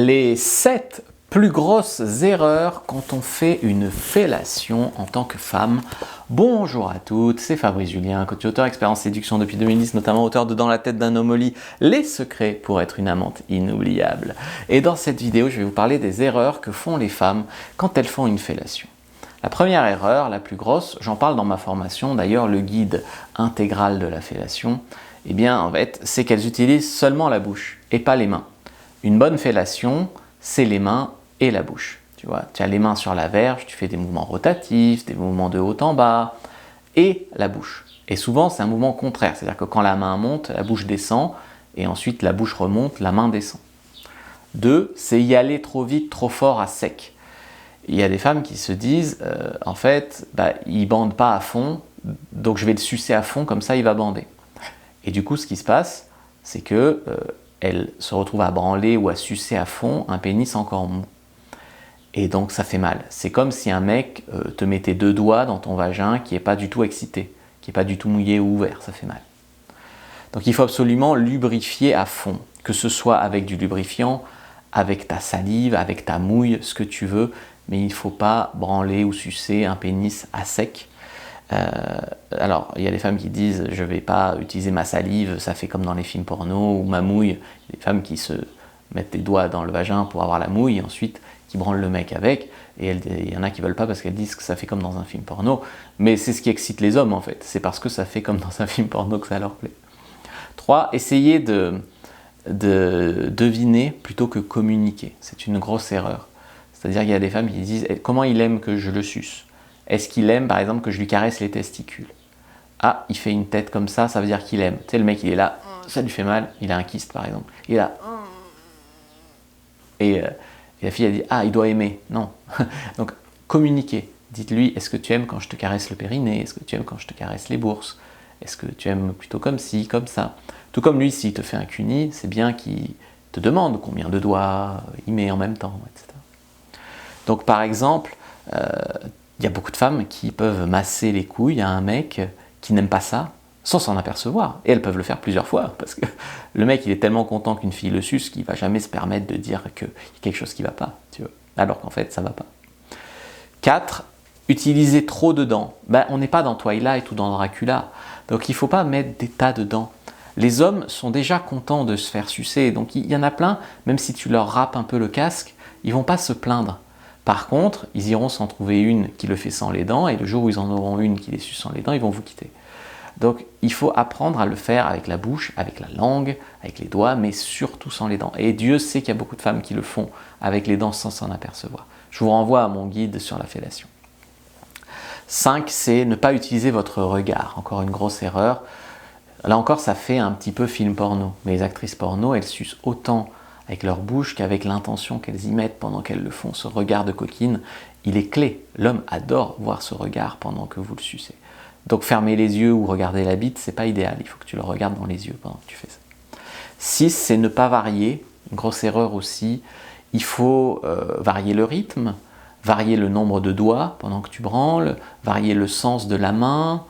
Les 7 plus grosses erreurs quand on fait une fellation en tant que femme. Bonjour à toutes, c'est Fabrice Julien, coach auteur, expert en séduction depuis 2010, notamment auteur de Dans la tête d'un homme au lit, les secrets pour être une amante inoubliable. Et dans cette vidéo, je vais vous parler des erreurs que font les femmes quand elles font une fellation. La première erreur, la plus grosse, j'en parle dans ma formation, d'ailleurs le guide intégral de la fellation, eh bien en fait, c'est qu'elles utilisent seulement la bouche et pas les mains. Une bonne fellation, c'est les mains et la bouche. Tu vois, tu as les mains sur la verge, tu fais des mouvements rotatifs, des mouvements de haut en bas, et la bouche. Et souvent, c'est un mouvement contraire, c'est-à-dire que quand la main monte, la bouche descend, et ensuite la bouche remonte, la main descend. 2, c'est y aller trop vite, trop fort, à sec. Il y a des femmes qui se disent, en fait, il ne bande pas à fond, donc je vais le sucer à fond, comme ça il va bander. Et du coup, ce qui se passe, c'est que elle se retrouve à branler ou à sucer à fond un pénis encore mou. Et donc ça fait mal. C'est comme si un mec te mettait 2 doigts dans ton vagin qui n'est pas du tout excité, qui n'est pas du tout mouillé ou ouvert, ça fait mal. Donc il faut absolument lubrifier à fond, que ce soit avec du lubrifiant, avec ta salive, avec ta mouille, ce que tu veux, mais il ne faut pas branler ou sucer un pénis à sec. Alors, il y a des femmes qui disent « je ne vais pas utiliser ma salive, ça fait comme dans les films porno » ou « ma mouille ». Il y a des femmes qui se mettent les doigts dans le vagin pour avoir la mouille et ensuite qui branlent le mec avec. Et il y en a qui ne veulent pas parce qu'elles disent que ça fait comme dans un film porno. Mais c'est ce qui excite les hommes en fait. C'est parce que ça fait comme dans un film porno que ça leur plaît. 3. Essayez de deviner plutôt que communiquer. C'est une grosse erreur. C'est-à-dire qu'il y a des femmes qui disent « comment il aime que je le suce ?» Est-ce qu'il aime, par exemple, que je lui caresse les testicules? Ah, il fait une tête comme ça veut dire qu'il aime. Tu sais, le mec, il est là, ça lui fait mal, il a un kyste, par exemple. Il est là. Et la fille, elle dit, ah, il doit aimer. Non. Donc, communiquez. Dites-lui, est-ce que tu aimes quand je te caresse le périnée? Est-ce que tu aimes quand je te caresse les bourses? Est-ce que tu aimes plutôt comme ci, comme ça? Tout comme lui, s'il te fait un cuni, c'est bien qu'il te demande combien de doigts il met en même temps, etc. Donc, par exemple, il y a beaucoup de femmes qui peuvent masser les couilles à un mec qui n'aime pas ça, sans s'en apercevoir. Et elles peuvent le faire plusieurs fois, parce que le mec, il est tellement content qu'une fille le suce qu'il ne va jamais se permettre de dire qu'il y a quelque chose qui ne va pas, tu vois, alors qu'en fait, ça ne va pas. 4. Utiliser trop de dents. On n'est pas dans Twilight ou dans Dracula, donc il ne faut pas mettre des tas de dents. Les hommes sont déjà contents de se faire sucer, donc il y en a plein, même si tu leur râpes un peu le casque, ils ne vont pas se plaindre. Par contre, ils iront s'en trouver une qui le fait sans les dents, et le jour où ils en auront une qui les suce sans les dents, ils vont vous quitter. Donc, il faut apprendre à le faire avec la bouche, avec la langue, avec les doigts, mais surtout sans les dents. Et Dieu sait qu'il y a beaucoup de femmes qui le font avec les dents sans s'en apercevoir. Je vous renvoie à mon guide sur la fellation. 5, c'est ne pas utiliser votre regard. Encore une grosse erreur. Là encore, ça fait un petit peu film porno. Mais les actrices porno, elles sucent autant avec leur bouche qu'avec l'intention qu'elles y mettent pendant qu'elles le font. Ce regard de coquine, il est clé. L'homme adore voir ce regard pendant que vous le sucez. Donc fermer les yeux ou regarder la bite, c'est pas idéal. Il faut que tu le regardes dans les yeux pendant que tu fais ça. 6, c'est ne pas varier. Une grosse erreur aussi. Il faut varier le rythme, varier le nombre de doigts pendant que tu branles, varier le sens de la main.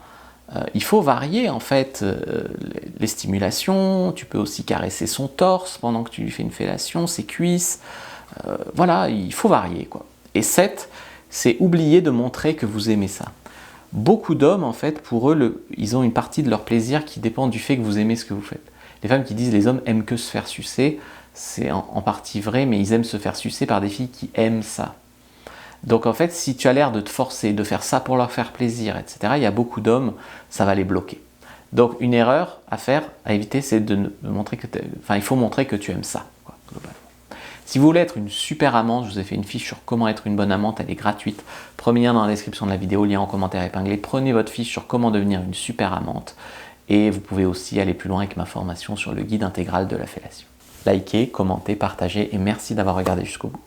Il faut varier en fait les stimulations, tu peux aussi caresser son torse pendant que tu lui fais une fellation, ses cuisses, voilà, il faut varier quoi. Et 7, c'est oublier de montrer que vous aimez ça. Beaucoup d'hommes en fait, pour eux, ils ont une partie de leur plaisir qui dépend du fait que vous aimez ce que vous faites. Les femmes qui disent les hommes aiment que se faire sucer, c'est en partie vrai, mais ils aiment se faire sucer par des filles qui aiment ça. Donc en fait, si tu as l'air de te forcer, de faire ça pour leur faire plaisir, etc., il y a beaucoup d'hommes, ça va les bloquer. Donc une erreur à faire, à éviter, c'est de montrer que il faut montrer que tu aimes ça, quoi, globalement. Si vous voulez être une super amante, je vous ai fait une fiche sur comment être une bonne amante, elle est gratuite. Premier lien dans la description de la vidéo, lien en commentaire épinglé. Prenez votre fiche sur comment devenir une super amante. Et vous pouvez aussi aller plus loin avec ma formation sur le guide intégral de la fellation. Likez, commentez, partagez et merci d'avoir regardé jusqu'au bout.